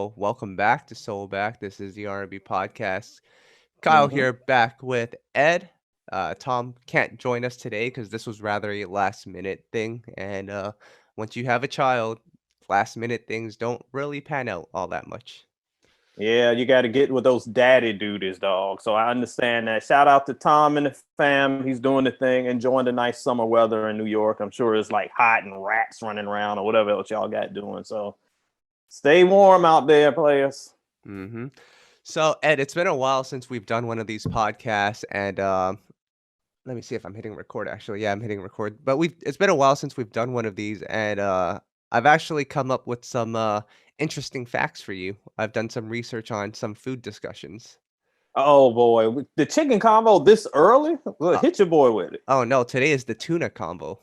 Welcome back to SoulBack. This is the R&B podcast. Kyle Hmm. here, back with Ed. Tom can't join us today because this was rather a last minute thing. And once you have a child, last minute things don't really pan out all that much. Yeah, you got to get with those daddy duties, dog. So I understand that. Shout out to Tom and the fam. He's doing the thing, enjoying the nice summer weather in New York. I'm sure it's like hot and rats running around or whatever else y'all got doing. So stay warm out there, players. hmm So, Ed, it's been a while since we've done one of these podcasts. And let me see if I'm hitting record. Actually, yeah, I'm hitting record. But it's been a while since we've done one of these. And I've actually come up with some interesting facts for you. I've done some research on some food discussions. Oh boy, the chicken combo this early? Well, Uh, hit your boy with it. oh no, today is the tuna combo.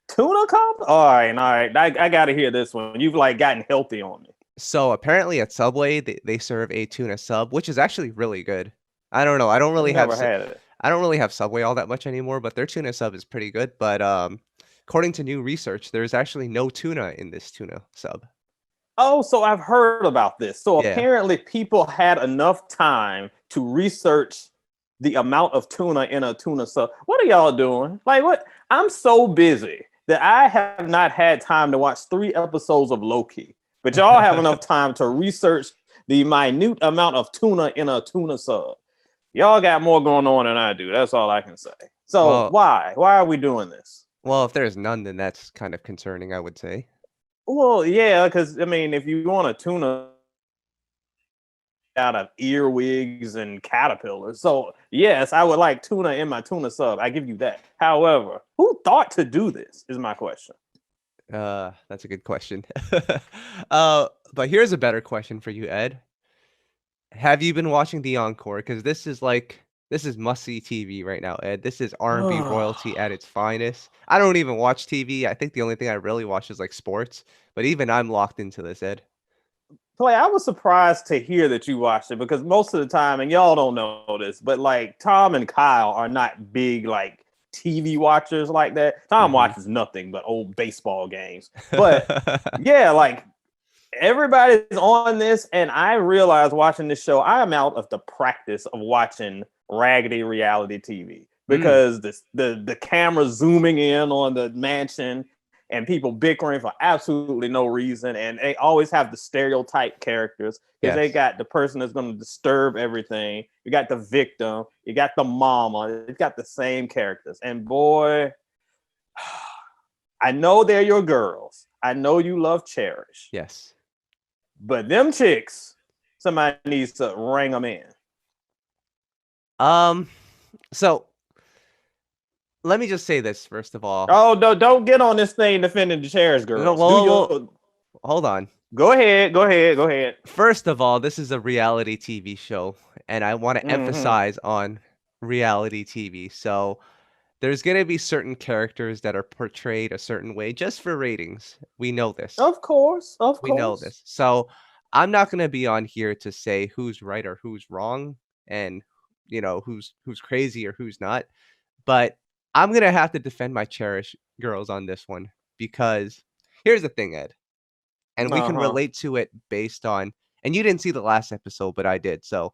Tuna combo? All right. I got to hear this one. You've like gotten healthy on me. So apparently at Subway they serve a tuna sub, which is actually really good. I don't know. I don't I've really have never had it. I don't really have Subway all that much anymore, but their tuna sub is pretty good. But according to new research, there's actually no tuna in this tuna sub. Oh, so I've heard about this. So Yeah. apparently, people had enough time to research the amount of tuna in a tuna sub. What are y'all doing? Like, what? I'm so busy that I have not had time to watch 3 episodes of Loki. But y'all have enough time to research the minute amount of tuna in a tuna sub. Y'all got more going on than I do. That's all I can say. So well, why? Why are we doing this? well, if there's none, then that's kind of concerning, I would say. Well, yeah, because I mean, if you want a tuna out of earwigs and caterpillars. So yes, I would like tuna in my tuna sub. I give you that. However, who thought to do this is my question. That's a good question. But here's a better question for you, Ed. Have you been watching the Encore? Because this is must see TV right now, Ed. This is R&B royalty at its finest. I don't even watch TV. I think the only thing I really watch is like sports. But even I'm locked into this, Ed. Play, I was surprised to hear that you watched it because most of the time, and y'all don't know this, but like Tom and Kyle are not big like TV watchers like that. Tom hmm watches nothing but old baseball games. But yeah, like everybody's on this, and I realized watching this show, I am out of the practice of watching raggedy reality TV mm, because the camera zooming in on the mansion and people bickering for absolutely no reason, and they always have the stereotype characters because they yes. got the person that's going to disturb everything. You got the victim, you got the mama, you got the same characters, and boy, I know they're your girls. I know you love Cherish. Yes. But them chicks, somebody needs to ring them in. Um, so let me just say this first of all. Oh, no, don't get on this thing defending the Cherish No, girls. Do well, your hold on. go ahead, go ahead, go ahead. First of all, this is a reality TV show, and I want to Mm-hmm. emphasize on reality TV. So there's going to be certain characters that are portrayed a certain way just for ratings. We know this. Of course, of We know course. this. So I'm not going to be on here to say who's right or who's wrong and who's crazy or who's not, but I'm going to have to defend my Cherish girls on this one because here's the thing, Ed, and we Uh can huh. relate to it based on and you didn't see the last episode, but I did. So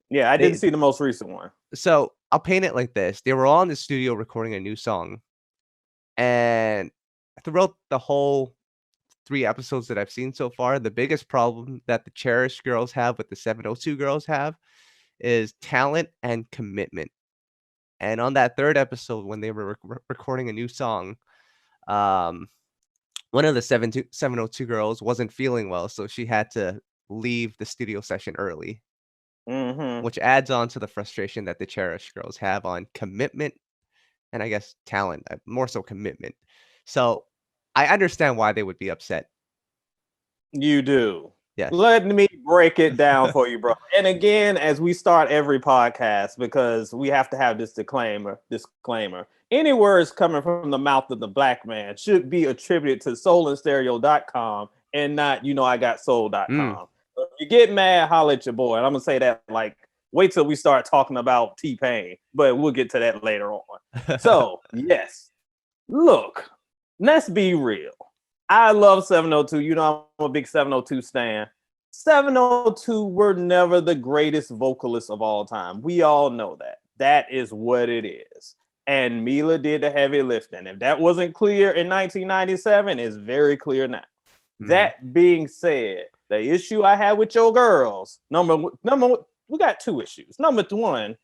Yeah, I didn't they see the most recent one. so I'll paint it like this. They were all in the studio recording a new song, and throughout the whole 3 episodes that I've seen so far, the biggest problem that the Cherish girls have with the 702 girls have is talent and commitment. And on that 3rd episode when they were recording a new song, um, one of the 702 girls wasn't feeling well, so she had to leave the studio session early, Mm-hmm. which adds on to the frustration that the Cherish girls have on commitment and I guess talent, more so commitment. So I understand why they would be upset. You do. Yes. Let me break it down for you, bro. And again, as we start every podcast, because we have to have this disclaimer. Any words coming from the mouth of the black man should be attributed to soulandstereo.com and not, I got Mm. soul.com. If you get mad, holla at your boy. And I'm gonna say that like wait till we start talking about T-Pain, but we'll get to that later on. So, yes, look, let's be real. I love 702. You know, I'm a big 702 stan. 702 were never the greatest vocalists of all time. We all know that. That is what it is. And Mila did the heavy lifting. If that wasn't clear in 1997, it's very clear now. Mhm. That being said, the issue I had with your girls, we got two issues. Number one,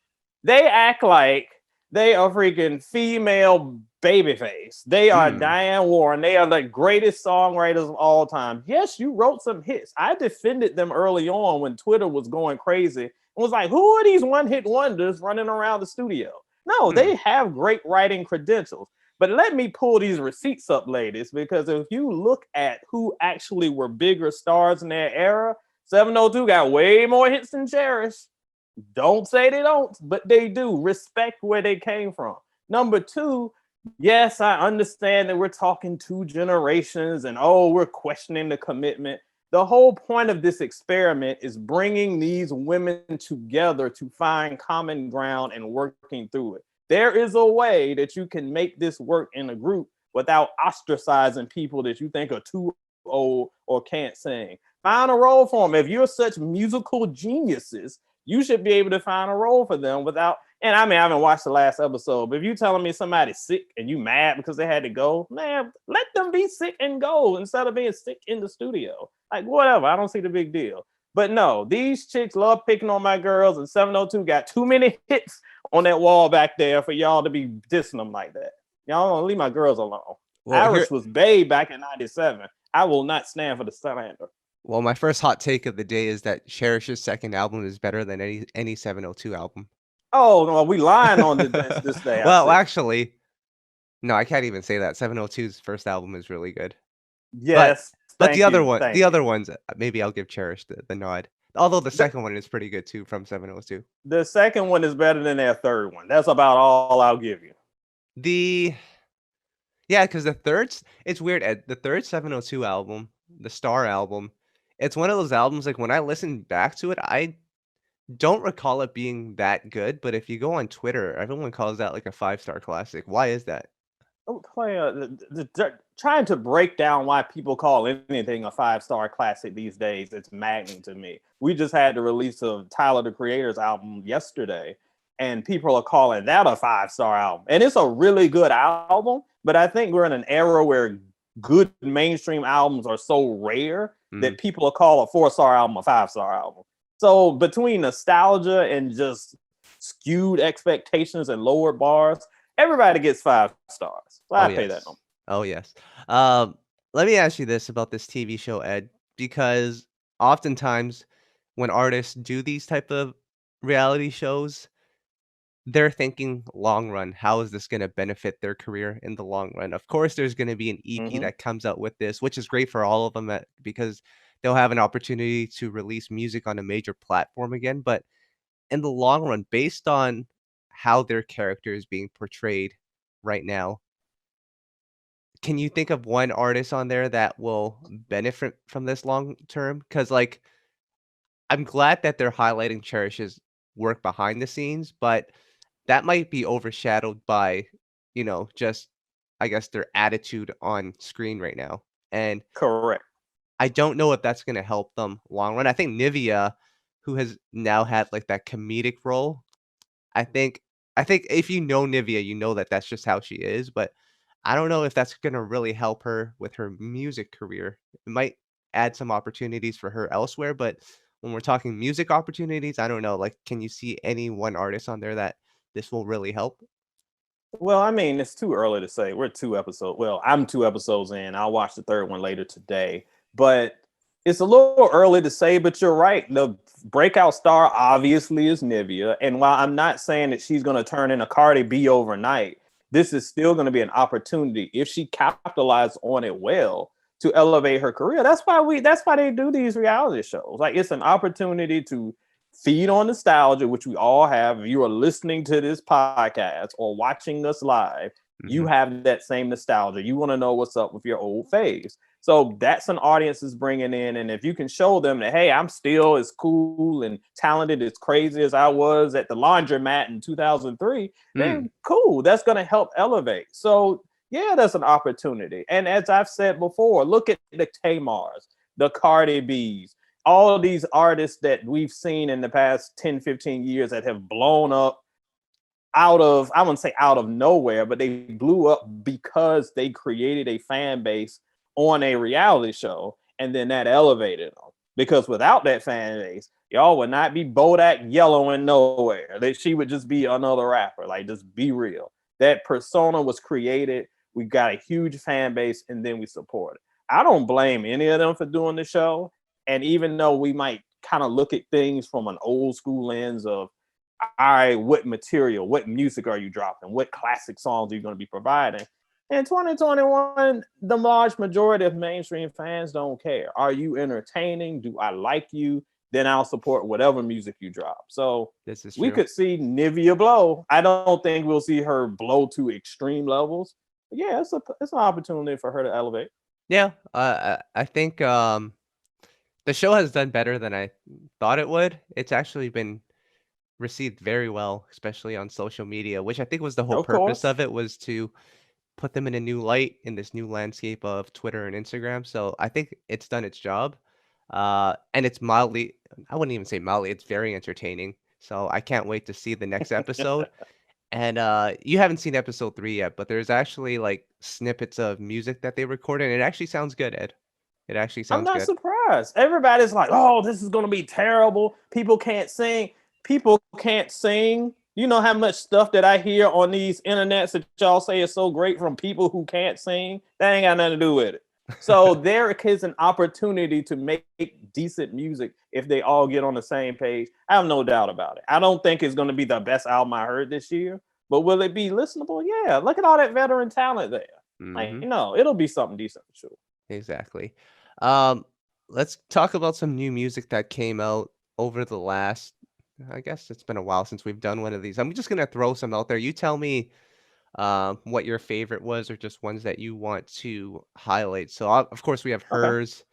they act like they are freaking female babyface. They are Mm. Diane Warren. They are the greatest songwriters of all time. Yes, you wrote some hits. I defended them early on when Twitter was going crazy and was like, who are these one-hit wonders running around the studio? No, Mm. they have great writing credentials. But let me pull these receipts up, ladies, because if you look at who actually were bigger stars in their era, 702 got way more hits than Cherish. Don't say they don't, but they do. Respect where they came from. Number two, yes, I understand that we're talking two generations and we're questioning the commitment. The whole point of this experiment is bringing these women together to find common ground and working through it. There is a way that you can make this work in a group without ostracizing people that you think are too old or can't sing. Find a role for them. If you're such musical geniuses, you should be able to find a role for them without. And I mean, I haven't watched the last episode, but if you telling me somebody's sick and you mad because they had to go, man, let them be sick and go instead of being sick in the studio. Like, whatever. I don't see the big deal. But no, these chicks love picking on my girls, and 702 got too many hits on that wall back there for y'all to be dissing them like that. Y'all don't leave my girls alone. Well, here Iris was babe back in 97. I will not stand for the slander. well, my first hot take of the day is that Cherish's second album is better than any 702 album. Oh, no, we lying on this day, I Well, see. actually, no, I can't even say that. 702's first album is really good. But Yes, but thank you, the thank you. other ones, maybe I'll give Cherish the nod. Although the The, second one is pretty good too from 702. the second one is better than their third one. That's about all I'll give you. The Yeah, because the third it's weird, Ed, the third 702 album, the Star album, it's one of those albums, like, when I listen back to it, I don't recall it being that good, but if you go on Twitter, everyone calls that, like, a five-star classic. Why is that? Trying to break down why people call anything a 5-star classic these days, it's maddening to me. We just had the release of Tyler the Creator's album yesterday, and people are calling that a 5-star album. And it's a really good album, but I think we're in an era where good mainstream albums are so rare Mhm. that people will call a 4-star album a 5-star album. So between nostalgia and just skewed expectations and lower bars, everybody gets 5 stars. So Oh, I pay that yes. number. Oh, yes. Um, Let me ask you this about this TV show, Ed, because oftentimes when artists do these type of reality shows, they're thinking long run. How is this gonna benefit their career in the long run? Of course, there's gonna be an EP Mm-hmm. that comes out with this, which is great for all of them because they'll have an opportunity to release music on a major platform again. But in the long run, based on how their character is being portrayed right now, can you think of one artist on there that will benefit from this long term? Because like, I'm glad that they're highlighting Cherish's work behind the scenes, but that might be overshadowed by, just, I guess, their attitude on screen right now, and Correct. I don't know if that's gonna help them long run. I think Nivea, who has now had, like, that comedic role, I think I think if you know Nivea, you know that that's just how she is, but I don't know if that's gonna really help her with her music career. It might add some opportunities for her elsewhere, but when we're talking music opportunities, I don't know, like, can you see any one artist on there that this will really help? Well, I mean, it's too early to say. We're 2 episodes. Well, I'm 2 episodes in. I'll watch the third one later today. But it's a little early to say, but you're right. The breakout star obviously is Nivea. And while I'm not saying that she's going to turn into Cardi B overnight, this is still going to be an opportunity if she capitalizes on it well to elevate her career. That's why they do these reality shows. Like, it's an opportunity to feed on nostalgia, which we all have. If you are listening to this podcast or watching us live, you Mhm. have that same nostalgia. You want to know what's up with your old faves. So that's an audience is bringing in. And if you can show them that, hey, I'm still as cool and talented as crazy as I was at the laundromat in 2003, Mm. then cool. That's going to help elevate. So yeah, that's an opportunity. And as I've said before, look at the Tamars, the Cardi B's, all of these artists that we've seen in the past 10, 15 years that have blown up out of, I wouldn't say out of nowhere, but they blew up because they created a fan base on a reality show, and then that elevated them. Because without that fan base, y'all would not be Bodak Yellowing nowhere. That she would just be another rapper. Like, just be real. That persona was created. We got a huge fan base, and then we support it. I don't blame any of them for doing the show. And even though we might kind of look at things from an old school lens of, all right, what material, what music are you dropping? What classic songs are you going to be providing? In 2021, the large majority of mainstream fans don't care. Are you entertaining? Do I like you? Then I'll support whatever music you drop. So This is we true. could see Nivea blow. I don't think we'll see her blow to extreme levels. But yeah, it's an opportunity for her to elevate. Yeah, I think the show has done better than I thought it would. It's actually been received very well, especially on social media, which I think was the whole Of purpose course. of it, was to put them in a new light in this new landscape of Twitter and Instagram. So I think it's done its job. And it's mildly, I wouldn't even say mildly, it's very entertaining. So I can't wait to see the next episode. And you haven't seen episode 3 yet, but there's actually like snippets of music that they recorded, and it actually sounds good, Ed. It actually I'm sounds not good. surprised. Everybody's like, oh, this is going to be terrible. People can't sing. People can't sing. You know how much stuff that I hear on these internets that y'all say is so great from people who can't sing? That ain't got nothing to do with it. So there is an opportunity to make decent music if they all get on the same page. I have no doubt about it. I don't think it's going to be the best album I heard this year, but will it be listenable? Yeah. Look at all that veteran talent there. Like, Mhm. no, it'll be something decent for sure. Exactly. Um, let's talk about some new music that came out over the last, I guess it's been a while since we've done one of these. I'm just gonna throw some out there. You tell me what your favorite was, or just ones that you want to highlight. So, of course, we have Okay. hers.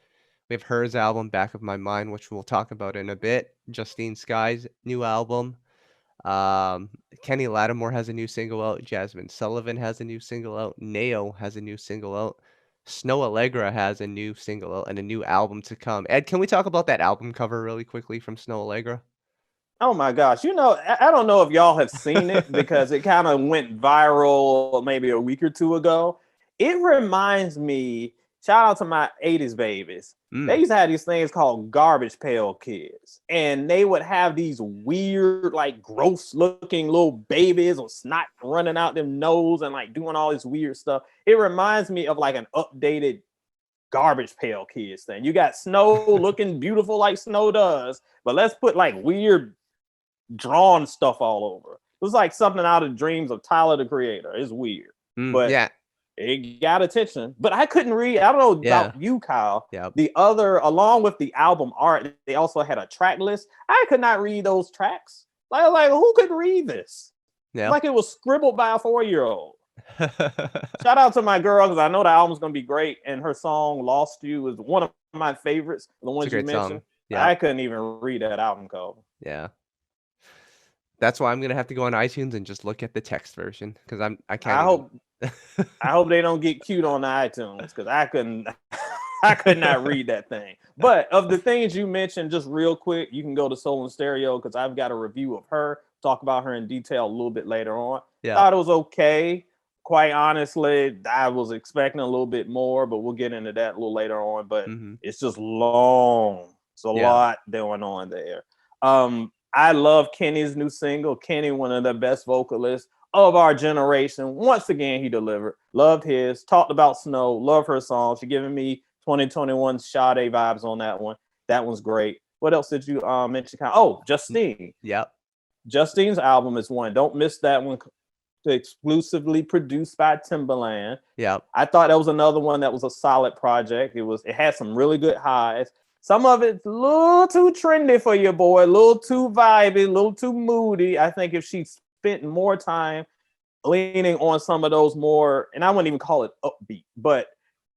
We have hers album, Back of My Mind, which we'll talk about in a bit. Justine Skye's new album. Um, Kenny Lattimore has a new single out. Jasmine Sullivan has a new single out. Neo has a new single out. Snoh Aalegra has a new single out and a new album to come. Ed, can we talk about that album cover really quickly from Snoh Aalegra? Oh my gosh. You know, I don't know if y'all have seen it because it kind of went viral maybe a week or two ago. It reminds me, shout out to my 80s babies. They Mm, used to have these things called garbage pail kids. And they would have these weird, like gross looking little babies or snot running out their nose and like doing all this weird stuff. It reminds me of like an updated garbage pail kids thing. You got Snow looking beautiful like Snow does, but let's put like weird drawn stuff all over. It was like something out of dreams of Tyler the Creator. It's weird, but yeah, it got attention. But I couldn't read. I don't know yeah, about you, Kyle. yeah, The other, along with the album art, they also had a track list. I could not read those tracks. Like who could read this? yeah. Like it was scribbled by a 4-year-old. Shout out to my girl because I know the album's gonna be great, and her song "Lost You" is one of my favorites. The It's a ones you great mentioned. song. Yep, I couldn't even read that album cover. yeah. That's why I'm gonna have to go on iTunes and just look at the text version because I can't I even. hope I hope they don't get cute on the iTunes because I couldn't I could not read that thing. But of the things you mentioned, just real quick, you can go to Soul and Stereo because I've got a review of her, talk about her in detail a little bit later on. Yeah. Thought it was okay. Quite honestly, I was expecting a little bit more, but we'll get into that a little later on. But Mhm. it's just long. It's a Yeah. lot going on there. I love Kenny's new single. Kenny, one of the best vocalists of our generation. Once again, he delivered. Loved his. Talked about Snow. Love her song. She giving me 2021 Sade vibes on that one. That one's great. What else did you mention? Oh, Mm, Justine. yep. Justine's album is one. Don't miss that one. Exclusively produced by Timbaland. Yep. I thought that was another one that was a solid project. It had some really good highs. Some of it's a little too trendy for your boy, a little too vibey, a little too moody. I think if she spent more time leaning on some of those more, and I wouldn't even call it upbeat, but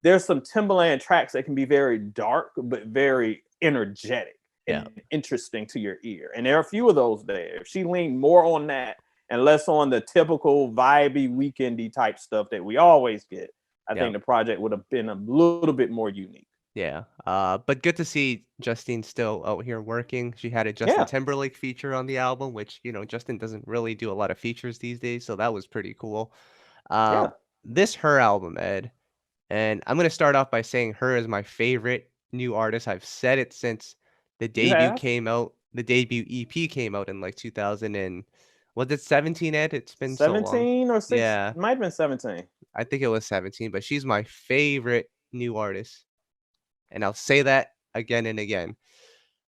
there's some Timbaland tracks that can be very dark, but very energetic Yeah. and interesting to your ear. And there are a few of those there. If she leaned more on that and less on the typical vibey, weekendy type stuff that we always get, I Yeah. think the project would have been a little bit more unique. Yeah, but good to see Justine still out here working. She had a Justin Yeah, Timberlake feature on the album, which, Justin doesn't really do a lot of features these days, so that was pretty cool. yeah. This Her album, Ed, and I'm gonna start off by saying Her is my favorite new artist. I've said it since You have the debut EP came out in, like, 2000 and was it 17, Ed? It's been so long. 17 or 6, Yeah, might have been 17. I think it was 17, but she's my favorite new artist, and I'll say that again and again.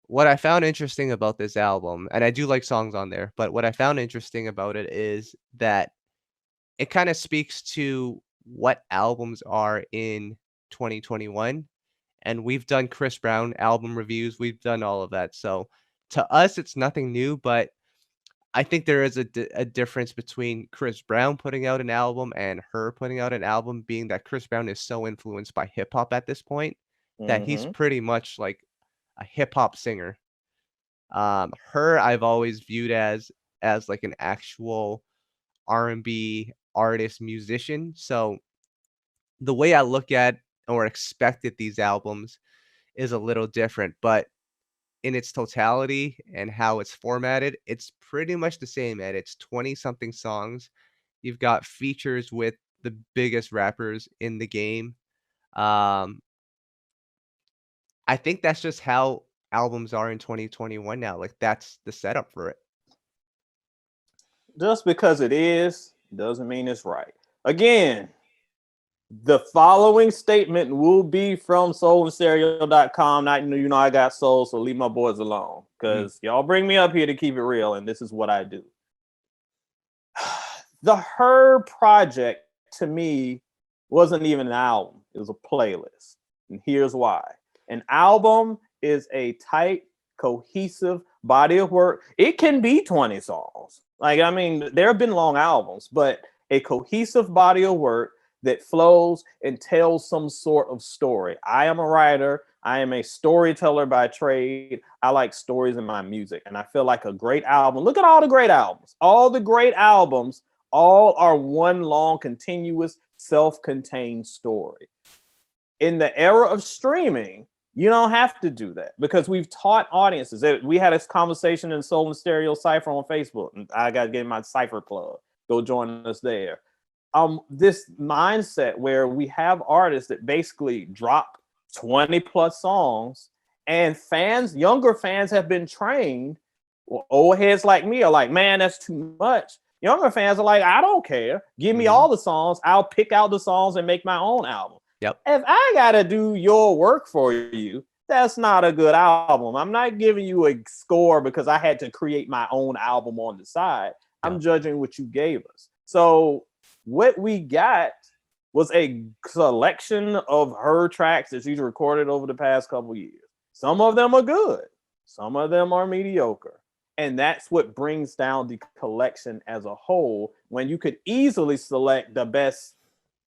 What I found interesting about this album, and I do like songs on there, but what I found interesting about it is that it kinda speaks to what albums are in 2021, and we've done Chris Brown album reviews, we've done all of that, so to us, it's nothing new, but I think there is a difference between Chris Brown putting out an album and Her putting out an album, being that Chris Brown is so influenced by hip hop at this point, that he's Mhm. pretty much like a hip hop singer. Her I've always viewed as like an actual R&B artist, musician, so the way I look at or expected these albums is a little different, but in its totality and how it's formatted, it's pretty much the same, Ed. It's 20 something songs. You've got features with the biggest rappers in the game. Um, I think that's just how albums are in 2021 now. Like that's the setup for it. Just because it is doesn't mean it's right. Again, the following statement will be from soulandstereo.com. Not I got soul, so leave my boys alone. Mhm. Because y'all bring me up here to keep it real, and this is what I do. The Her project to me wasn't even an album, it was a playlist. And here's why. An album is a tight, cohesive body of work. It can be 20 songs. Like, I mean, there have been long albums, but a cohesive body of work that flows and tells some sort of story. I am a writer. I am a storyteller by trade. I like stories in my music. And I feel like a great album. Look at all the great albums. All the great albums all are one long, continuous, self contained story. In the era of streaming, you don't have to do that because we've taught audiences. We had this conversation in Soul and Stereo Cypher on Facebook, and I got to get my Cypher plug. Go join us there. This mindset where we have artists that basically drop 20 plus songs, and fans, younger fans, have been trained. Well, old heads like me are like, man, that's too much. Younger fans are like, I don't care. Give me Mhm. all the songs. I'll pick out the songs and make my own album. Yep. If I gotta do your work for you, that's not a good album. I'm not giving you a score because I had to create my own album on the side. I'm Yep. judging what you gave us. So what we got was a collection of her tracks that she's recorded over the past couple years. Some of them are good, some of them are mediocre. And that's what brings down the collection as a whole when you could easily select the best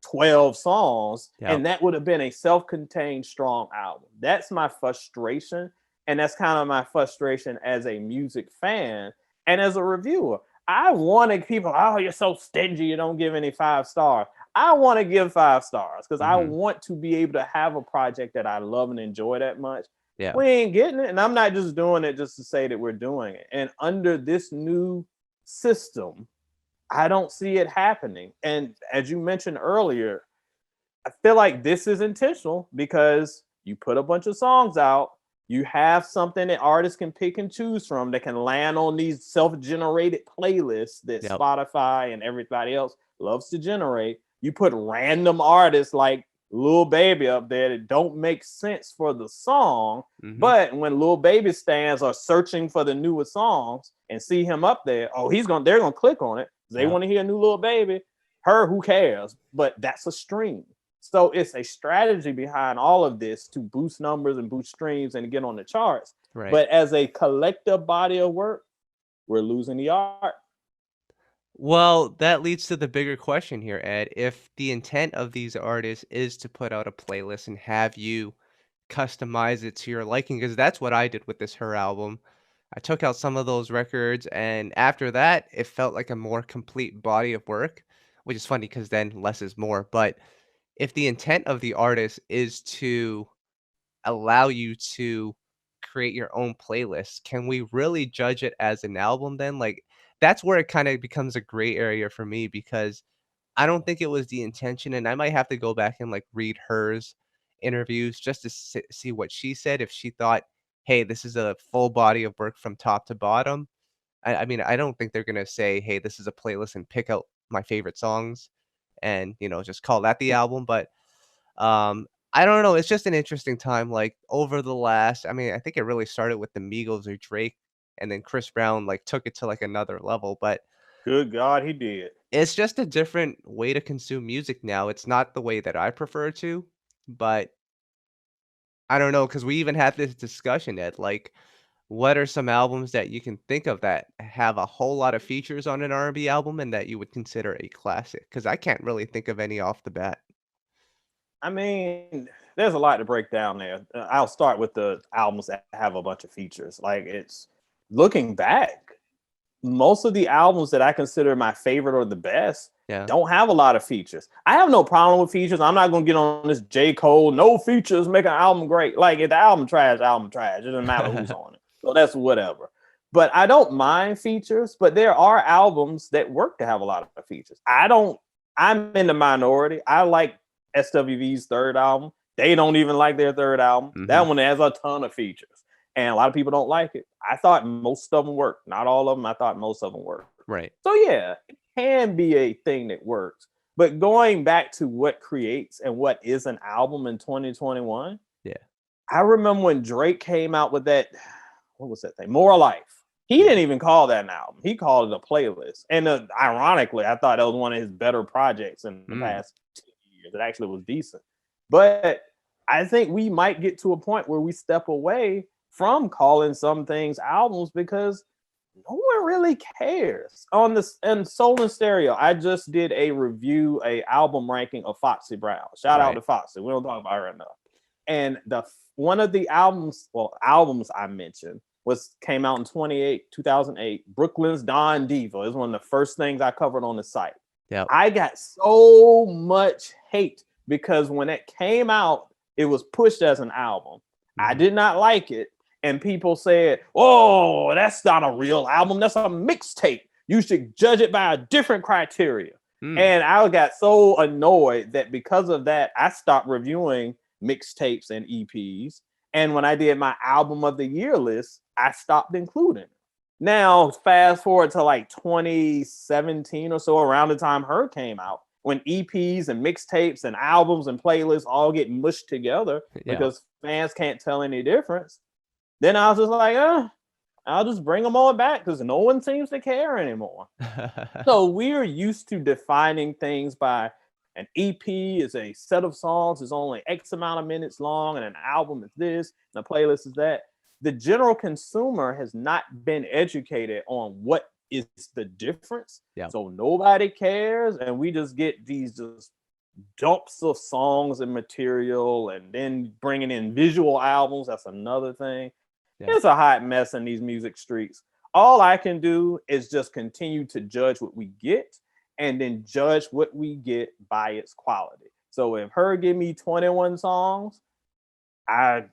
12 songs Yep. and that would have been a self-contained strong album. That's my frustration, and that's kind of my frustration as a music fan and as a reviewer. I wanted people, oh, you're so stingy, you don't give any 5 stars. I want to give 5 stars because I Mhm. want to be able to have a project that I love and enjoy that much. Yeah. We ain't getting it, and I'm not just doing it just to say that we're doing it. And under this new system, I don't see it happening. And as you mentioned earlier, I feel like this is intentional because you put a bunch of songs out, you have something that artists can pick and choose from that can land on these self-generated playlists that Yep. Spotify and everybody else loves to generate. You put random artists like Lil Baby up there that don't make sense for the song, Mhm. but when Lil Baby stands are searching for the newest songs and see him up there, oh, they're gonna click on it. They Yep. want to hear a new Lil Baby. Her, who cares? But that's a stream. So it's a strategy behind all of this to boost numbers and boost streams and get on the charts. Right. But as a collective body of work, we're losing the art. Well, that leads to the bigger question here, Ed. If the intent of these artists is to put out a playlist and have you customize it to your liking, because that's what I did with this Her album. I took out some of those records, and after that, it felt like a more complete body of work, which is funny because then less is more. But if the intent of the artist is to allow you to create your own playlist, can we really judge it as an album then? Like, that's where it kinda becomes a gray area for me because I don't think it was the intention, and I might have to go back and, like, read H.E.R.'s interviews just to see what she said, if she thought, "Hey, this is a full body of work from top to bottom." I mean, I don't think they're gonna say, "Hey, this is a playlist and pick out my favorite songs," and, just call that the album, but, I don't know, it's just an interesting time, like, over the last I mean, I think it really started with the Migos or Drake, and then Chris Brown, like, took it to, like, another level, but Good God, he did. it's just a different way to consume music now. It's not the way that I prefer to, but I don't know because we even had this discussion, Ed, like, what are some albums that you can think of that have a whole lot of features on an R&B album and that you would consider a classic? Because I can't really think of any off the bat. I mean, there's a lot to break down there. I'll start with the albums that have a bunch of features. Like, it's looking back, most of the albums that I consider my favorite or the best Yeah. don't have a lot of features. I have no problem with features. I'm not gonna get on this J. Cole, no features, make an album great. Like, if the album trash, album trash. It doesn't matter who's on it. So that's whatever. But I don't mind features, but there are albums that work to have a lot of features. I'm in the minority. I like SWV's third album. They don't even like their third album. That Mhm. one has a ton of features. And a lot of people don't like it. I thought most of them worked. Not all of them. I thought most of them worked. Right. So yeah, it can be a thing that works. But going back to what creates and what is an album in 2021, Yeah. I remember when Drake came out with that, what was that thing? More Life. He Yeah. didn't even call that an album. He called it a playlist. And ironically, I thought that was one of his better projects in the Mm. past 2 years. It actually was decent. But I think we might get to a point where we step away from calling some things albums because no one really cares. On this and Soul and Stereo, I just did a review, a album ranking of Foxy Brown. Shout out Right. to Foxy. We don't talk about her enough. And the one of the albums I mentioned came out in 2008. Brooklyn's Don Diva is one of the first things I covered on the site. Yep. I got so much hate because when it came out, it was pushed as an album. I Mhm. did not like it. And people said, "Oh, that's not a real album. That's a mixtape. You should judge it by a different criteria." Mm. And I got so annoyed that because of that, I stopped reviewing mixtapes and EPs. And when I did my album of the year list, I stopped including. Now, fast forward to like 2017 or so, around the time Her came out, when EPs and mixtapes and albums and playlists all get mushed together Yeah. because fans can't tell any difference. Then I was just like, I'll just bring them all back because no one seems to care anymore. So we're used to defining things by an EP is a set of songs, is only X amount of minutes long, and an album is this, and a playlist is that. The general consumer has not been educated on what is the difference. Yep. So nobody cares, and we just get these just dumps of songs and material, and then bringing in visual albums. That's another thing. Yeah. It's a hot mess in these music streets. All I can do is just continue to judge what we get and then judge what we get by its quality. So if Her give me 21 songs, I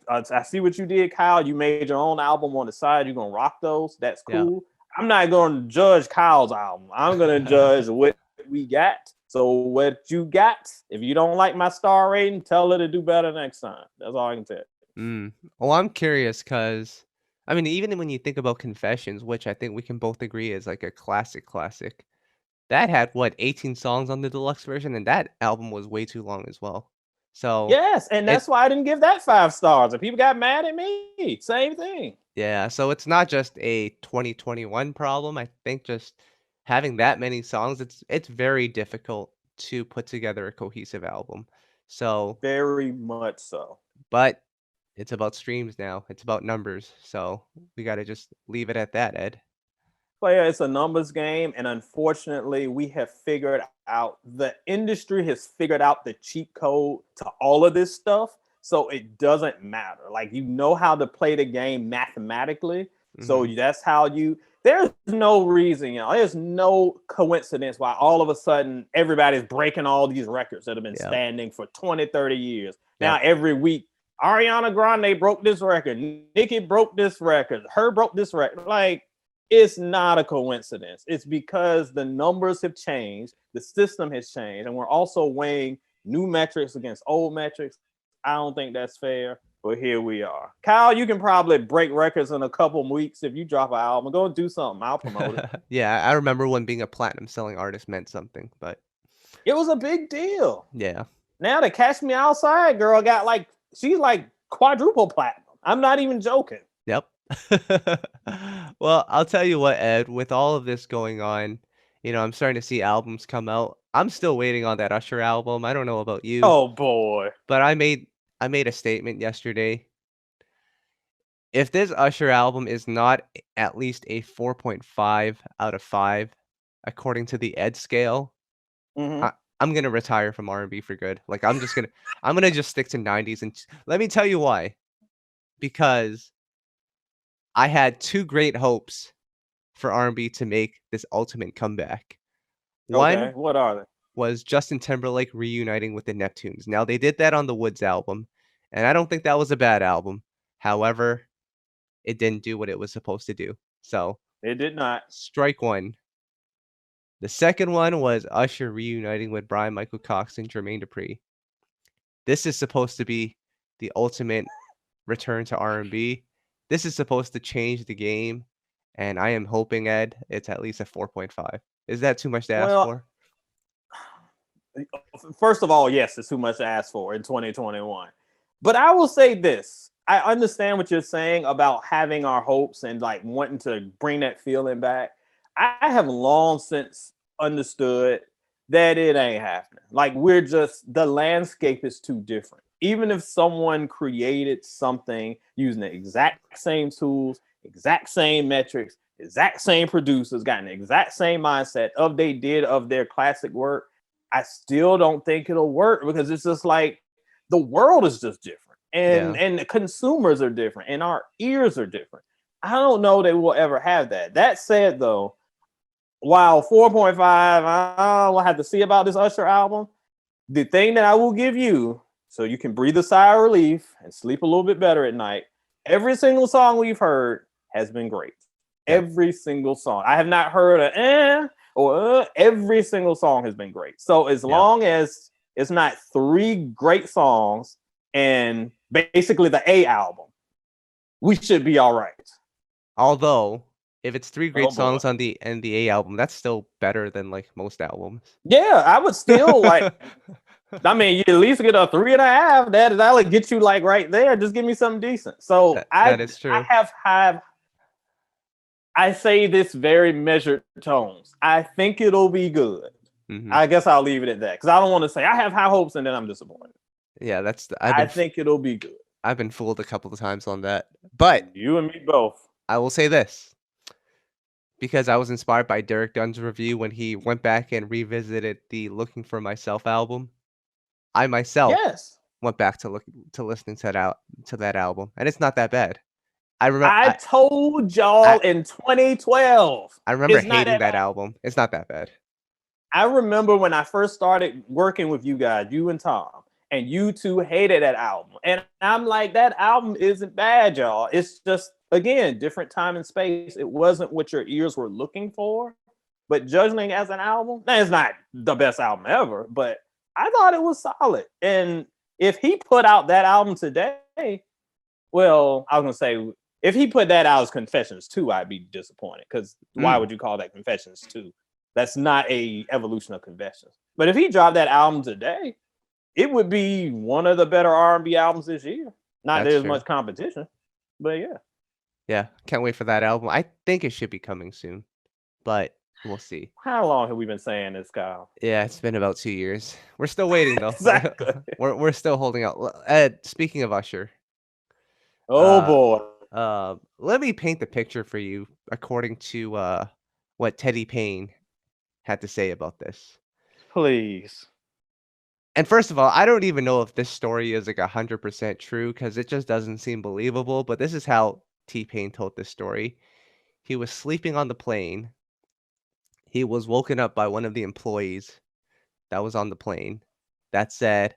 see what you did, Kyle. You made your own album on the side. You're gonna rock those. That's Yeah. cool. I'm not gonna judge Kyle's album. I'm gonna judge what we got. So what you got, if you don't like my star rating, tell her to do better next time. That's all I can tell you. Mm. Well, I'm curious because, I mean, even when you think about Confessions, which I think we can both agree is like a classic, that had what, 18 songs on the deluxe version, and that album was way too long as well. So Yes, and it that's why I didn't give that 5 stars. And people got mad at me. Same thing. yeah, so it's not just a 2021 problem. I think just having that many songs, it's very difficult to put together a cohesive album. So, Very much so. but it's about streams now. It's about numbers. So we got to just leave it at that, Ed. Player, it's a numbers game, and unfortunately, we have figured out the industry has figured out the cheat code to all of this stuff, so it doesn't matter. Like, you know how to play the game mathematically, so Mhm. that's how you. There's no reason, there's no coincidence why all of a sudden everybody's breaking all these records that have been Yep. standing for 20, 30 years. Now Yep. every week Ariana Grande broke this record. Nicki broke this record. Her broke this record. Like, it's not a coincidence. It's because the numbers have changed, the system has changed, and we're also weighing new metrics against old metrics. I don't think that's fair, but here we are. Kyle, you can probably break records in a couple weeks if you drop an album. Go do something. I'll promote it. Yeah, I remember when being a platinum selling artist meant something, but It was a big deal. yeah. Now the Catch Me Outside girl got like, she's like quadruple platinum. I'm not even joking. Yep. Well, I'll tell you what, Ed, with all of this going on, I'm starting to see albums come out. I'm still waiting on that Usher album. I don't know about you, Oh boy. but I made a statement yesterday. If this Usher album is not at least a 4.5 out of 5, according to the Ed scale, Mm-hmm. I I'm gonna retire from R&B for good. Like, I'm gonna just stick to 90s, and let me tell you why. Because I had 2 great hopes for R&B to make this ultimate comeback. Okay. One What are they? was Justin Timberlake reuniting with the Neptunes. Now, they did that on the Woods album, and I don't think that was a bad album. However, it didn't do what it was supposed to do. So, It did not. strike 1. The second one was Usher reuniting with Bryan Michael Cox and Jermaine Dupri. This is supposed to be the ultimate return to R&B. This is supposed to change the game, and I am hoping, Ed, it's at least a 4.5. Is that too much to ask Well, for? first of all, yes, it's too much to ask for in 2021. But I will say this. I understand what you're saying about having our hopes and like wanting to bring that feeling back. I have long since understood that it ain't happening. Like, the landscape is too different. Even if someone created something using the exact same tools, exact same metrics, exact same producers, got an exact same mindset of they did of their classic work, I still don't think it'll work because it's just like the world is just different, Yeah. and the consumers are different, and our ears are different. I don't know they will ever have that. That said, though, while 4.5, I'll have to see about this Usher album. The thing that I will give you, so you can breathe a sigh of relief and sleep a little bit better at night, every single song we've heard has been great. Yep. Every single song. I have not heard every single song has been great. So as Yep. long as it's not 3 great songs and basically the A album, we should be all right. Although, if it's 3 Oh great boy. songs on the NDA album, that's still better than, like, most albums. Yeah, I would still like. I mean, you at least get a 3.5. That'll get you like right there. Just give me something decent. So That is I true. have I say this very measured tones. I think it'll be good. Mhm. I guess I'll leave it at that because I don't want to say I have high hopes and then I'm disappointed. Yeah, that's the I think it'll be good. I've been fooled a couple of times on that. But You and me both. I will say this, because I was inspired by Derek Dunn's review when he went back and revisited the Looking for Myself album. I myself Yes. went back to listening to that album, and it's not that bad. I remember I I told I y'all in 2012. I remember It's not hating that that bad. album. It's not that bad. I remember when I first started working with you guys, you and Tom, and you two hated that album. And I'm like, that album isn't bad, y'all. It's just, again, different time and space. It wasn't what your ears were looking for. But judging as an album, it's not the best album ever, but I thought it was solid. And if he put out that album today, well, I was gonna say if he put that out as Confessions 2, I'd be disappointed because why would you call that Confessions 2? That's not a evolution of Confessions. But if he dropped that album today, it would be one of the better R&B albums this year. Not That's there's true. much competition, but yeah. Yeah, can't wait for that album. I think it should be coming soon, but we'll see. How long have we been saying this, Kyle? Yeah, it's been about 2 years. We're still waiting though. Exactly. We're still holding out. Ed, speaking of Usher, Oh uh, boy. let me paint the picture for you according to what Teddy Payne had to say about this. Please. And first of all, I don't even know if this story is like 100% true because it just doesn't seem believable. But this is how T-Pain told this story. He was sleeping on the plane. He was woken up by one of the employees that was on the plane that said,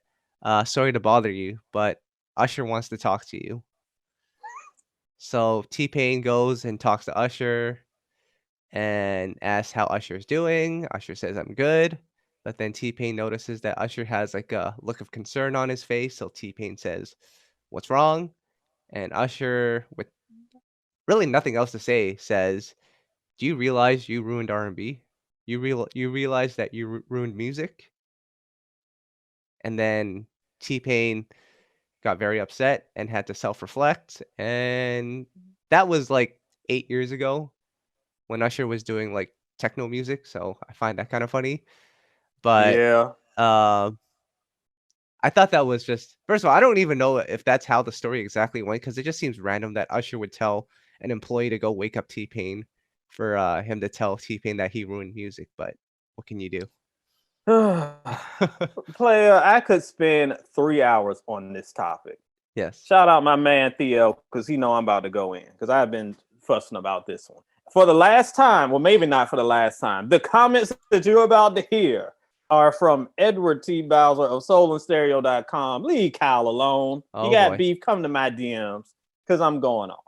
"Sorry to bother you, but Usher wants to talk to you. So T-Pain goes and talks to Usher and asks how Usher's doing. Usher says, "I'm good." But then T-Pain notices that Usher has like a look of concern on his face. So T-Pain says, "What's wrong?" And Usher, with really nothing else to say, says, "Do you realize you ruined R&B? You realize that you ruined music?" And then T-Pain got very upset and had to self-reflect. And that was like 8 years ago when Usher was doing like techno music. So I find that kind of funny. But Yeah. um I thought that was just first of all, I don't even know if that's how the story exactly went because it just seems random that Usher would tell an employee to go wake up T-Pain for him to tell T-Pain that he ruined music. But what can you do? Player, I could spend 3 hours on this topic. Yes. Shout out my man Theo, because he know I'm about to go in, because I've been fussing about this one. For the last time, well, maybe not for the last time, the comments that you're about to hear are from Edward T. Bowser of soulandstereo.com. Leave Kyle alone. You Oh got boy. beef, come to my DMs, because I'm going off.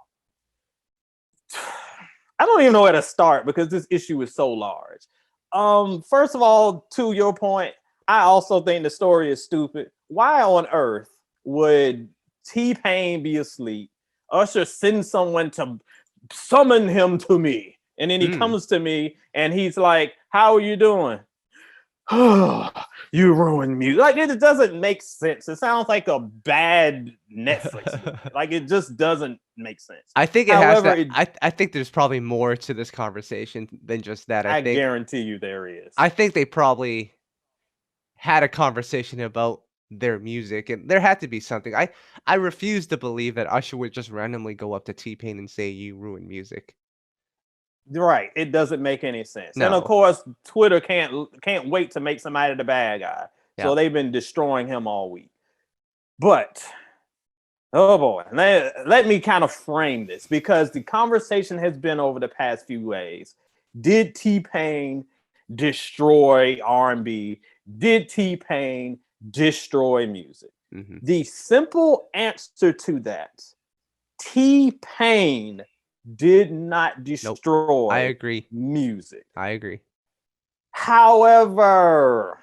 I don't even know where to start because this issue is so large. First of all, to your point, I also think the story is stupid. Why on earth would T-Pain be asleep? Usher sends someone to summon him to me. And then he Mm. comes to me and he's like, "How are you doing?" You ruined music. Like, it doesn't make sense. It sounds like a bad Netflix movie. Like, it just doesn't make sense. I think it has However, that. I think there's probably more to this conversation than just that. I guarantee you there is. I think they probably had a conversation about their music, and there had to be something. I refuse to believe that Usher would just randomly go up to T-Pain and say, "You ruin music." Right. It doesn't make any sense. And of No. course, Twitter can't wait to make somebody the bad guy. Yeah. So they've been destroying him all week. But oh boy, let me kind of frame this because the conversation has been over the past few days. Did T-Pain destroy R&B? Did T-Pain destroy music? Mhm. The simple answer to that, T-Pain did not Nope. I destroy agree. music. I agree. However,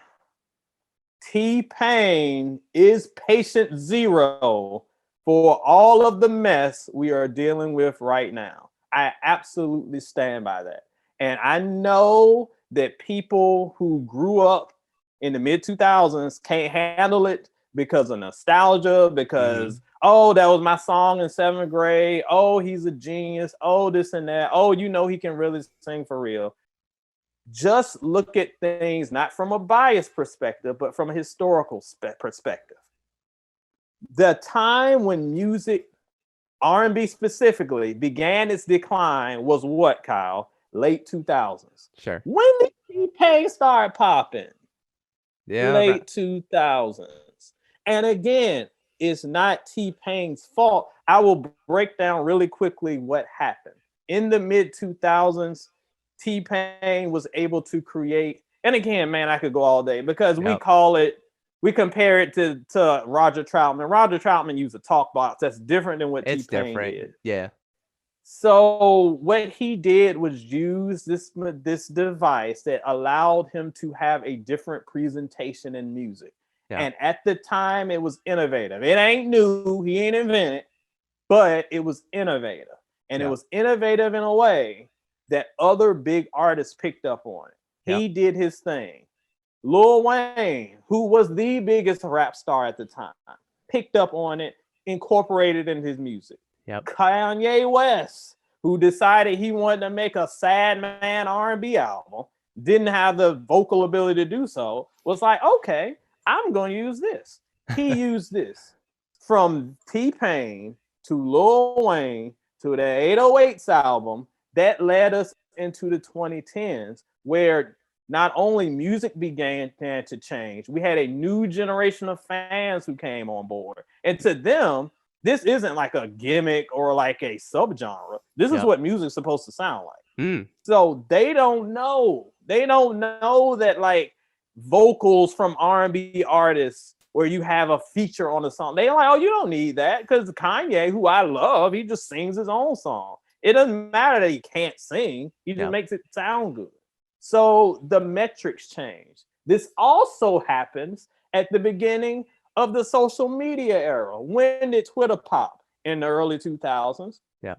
T-Pain is patient zero for all of the mess we are dealing with right now. I absolutely stand by that. And I know that people who grew up in the mid 2000s can't handle it because of nostalgia, because, Mhm. oh, that was my song in 7th grade. Oh, he's a genius. Oh, this and that. Oh, you know, he can really sing for real. Just look at things not from a biased perspective, but from a historical perspective. The time when music, R&B specifically, began its decline was what, Kyle? Late 2000s. Sure. When did T-Pain start popping? Yeah, Late 2000s. And again, it's not T-Pain's fault. I will break down really quickly what happened. In the mid 2000s, T-Pain was able to create, and again, man, I could go all day because yep. we compare it to Roger Troutman. Roger Troutman used a talk box. That's different than what It's T-Pain different. did. Yeah. So what he did was use this device that allowed him to have a different presentation in music. Yeah. And at the time, it was innovative. It ain't new. He ain't invented, but it was innovative. And it Yeah. was innovative in a way that other big artists picked up on it. Yeah. He did his thing. Lil Wayne, who was the biggest rap star at the time, picked up on it, incorporated in his music. Yep. Kanye West, who decided he wanted to make a sad man R&B album, didn't have the vocal ability to do so, was like, okay, I'm going to use this. He used this. From T-Pain to Lil Wayne to the 808s album, that led us into the 2010s, where not only music began to change, we had a new generation of fans who came on board. And to them, this isn't like a gimmick or like a subgenre. This is Yep. what music's supposed to sound like. Mm. So they don't know. They don't know that like vocals from R&B artists where you have a feature on the song. They're like, oh, you don't need that because Kanye, who I love, he just sings his own song. It doesn't matter that he can't sing. He just makes it sound good. So the metrics change. This also happens at the beginning of the social media era. When did Twitter pop? In the early 2000s. Yeah.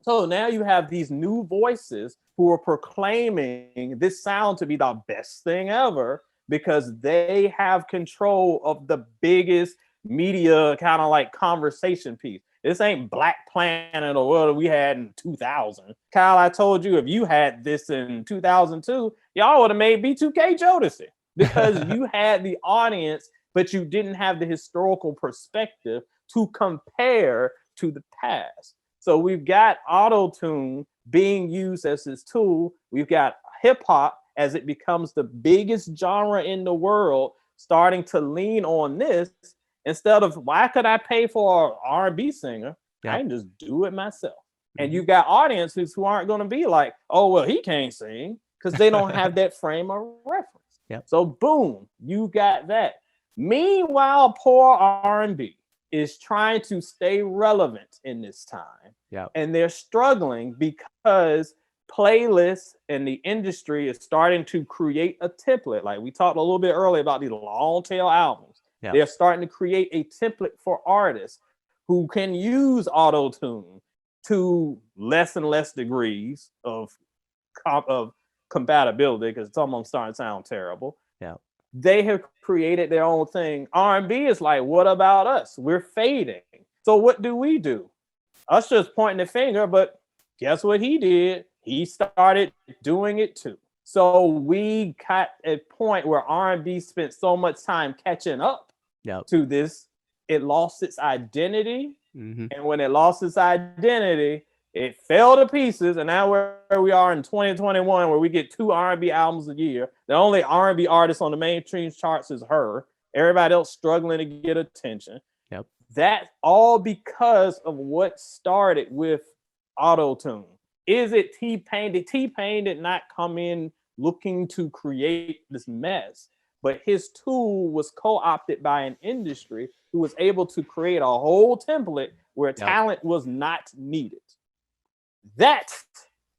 So now you have these new voices who are proclaiming this sound to be the best thing ever because they have control of the biggest media kind of like conversation piece. This ain't Black Planet or what we had in 2000. Kyle, I told you if you had this in 2002, y'all would have made B2K Jodeci because you had the audience, but you didn't have the historical perspective to compare to the past. So we've got autotune being used as this tool. We've got hip hop as it becomes the biggest genre in the world, starting to lean on this instead of why could I pay for an R&B singer? I can just do it myself. And you've got audiences who aren't going to be like, oh, well, he can't sing because they don't have that frame of reference. So boom, you got that. Meanwhile, poor R&B is trying to stay relevant in this time. And they're struggling because playlists and the industry is starting to create a template. Like we talked a little bit earlier about these long tail albums. They're starting to create a template for artists who can use auto-tune to less and less degrees of compatibility because some of them starting to sound terrible. They have created their own thing. R&B is like, what about us? We're fading. So what do? Usher's pointing the finger, but guess what he did? He started doing it too. So we got a point where R&B spent so much time catching up to this, it lost its identity. And when it lost its identity, it fell to pieces, and now where we are in 2021, where we get 2 R&B albums a year. The only R&B artist on the mainstream charts is H.E.R. Everybody else struggling to get attention. That's all because of what started with auto-tune. Is it T-Pain? T-Pain did not come in looking to create this mess, but his tool was co-opted by an industry who was able to create a whole template where talent was not needed. That,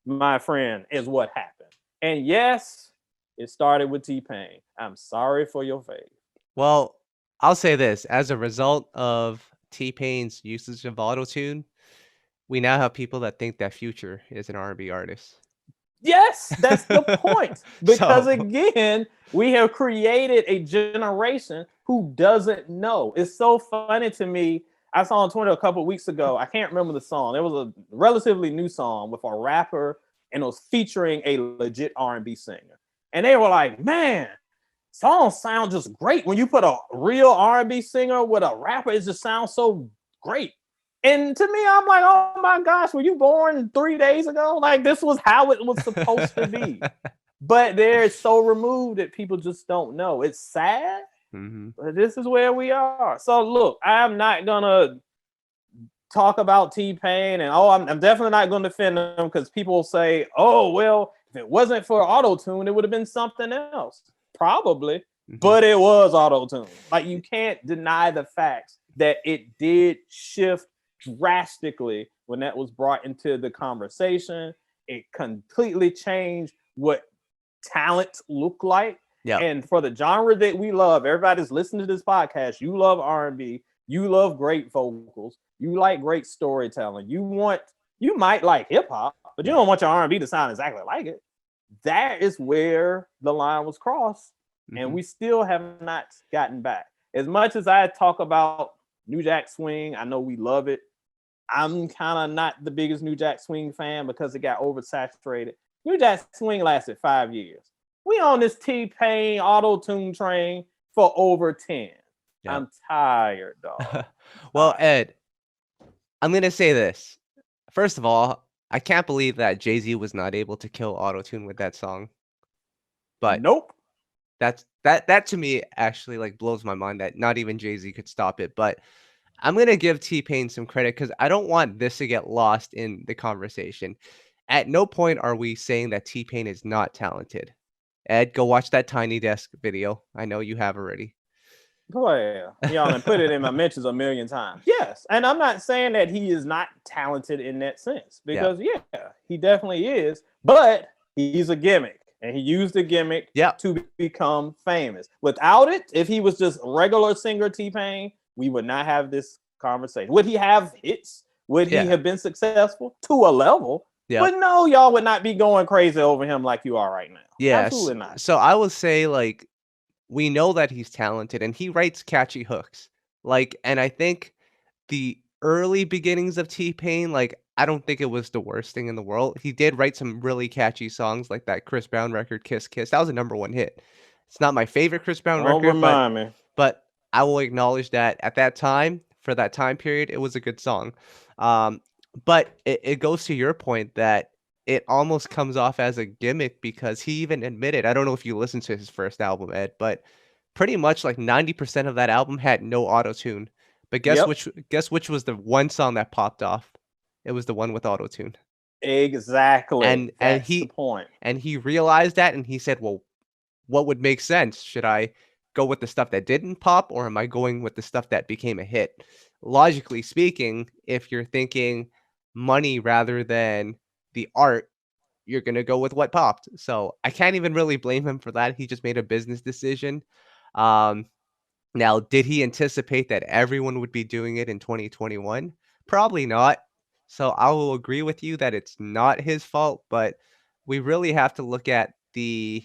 my friend, is what happened. And yes, it started with T-Pain. I'm sorry for your fate. Well, I'll say this. As a result of T-Pain's usage of autotune, we now have people that think that Future is an R&B artist. Yes, that's the point. Because again, we have created a generation who doesn't know. It's so funny to me. I saw on Twitter a couple of weeks ago. I can't remember the song. It was a relatively new song with a rapper, and it was featuring a legit R&B singer. And they were like, "Man, songs sound just great when you put a real R&B singer with a rapper. It just sounds so great." And to me, I'm like, "Oh my gosh, were you born 3 days ago? Like this was how it was supposed to be." But they're so removed that people just don't know. It's sad. But this is where we are. So look, I'm not gonna talk about T-Pain, and I'm definitely not gonna defend him because people will say, "Oh, well, if it wasn't for auto-tune, it would have been something else." Probably, but it was auto-tune. Like you can't deny the facts that it did shift drastically when that was brought into the conversation. It completely changed what talent looked like. And for the genre that we love, everybody's listening to this podcast. You love R&B. You love great vocals. You like great storytelling. You might like hip hop, but you don't want your R&B to sound exactly like it. That is where the line was crossed, and we still have not gotten back. As much as I talk about New Jack Swing, I know we love it. I'm kind of not the biggest New Jack Swing fan because it got oversaturated. New Jack Swing lasted 5 years. We on this T-Pain auto-tune train for over 10. I'm tired, dog. Well, Ed, I'm going to say this. First of all, I can't believe that Jay-Z was not able to kill autotune with that song. But nope. That to me actually like blows my mind that not even Jay-Z could stop it. But I'm going to give T-Pain some credit because I don't want this to get lost in the conversation. At no point are we saying that T-Pain is not talented. Ed, go watch that Tiny Desk video. I know you have already. Player, y'all, and put it in my mentions a million times. Yes, and I'm not saying that he is not talented in that sense, Yeah. because yeah, he definitely is. But he's a gimmick, and he used the gimmick Yeah. to become famous. Without it, if he was just regular singer T-Pain, we would not have this conversation. Would he have hits? Would he Yeah. have been successful to a level? Yeah. But no, y'all would not be going crazy over him like you are right now. Yes. Absolutely not. So I will say, like, we know that he's talented and he writes catchy hooks. Like, and I think the early beginnings of T-Pain, like, I don't think it was the worst thing in the world. He did write some really catchy songs like that Chris Brown record, Kiss Kiss. That was a number one hit. It's not my favorite Chris Brown Don't record, but remind me. but I will acknowledge that at that time, for that time period, it was a good song. Um, but it goes to your point that it almost comes off as a gimmick because he even admitted, I don't know if you listened to his first album, Ed, but pretty much like 90% of that album had no autotune. But Yep. guess which was the one song that popped off? It was the one with autotune. Exactly. And That's the point. he realized that and he said, "Well, what would make sense? Should I go with the stuff that didn't pop or am I going with the stuff that became a hit?" Logically speaking, if you're thinking money rather than the art, you're going to go with what popped. So I can't even really blame him for that. He just made a business decision. Um, Now, did he anticipate that everyone would be doing it in 2021? Probably not. So I will agree with you that it's not his fault, but we really have to look at the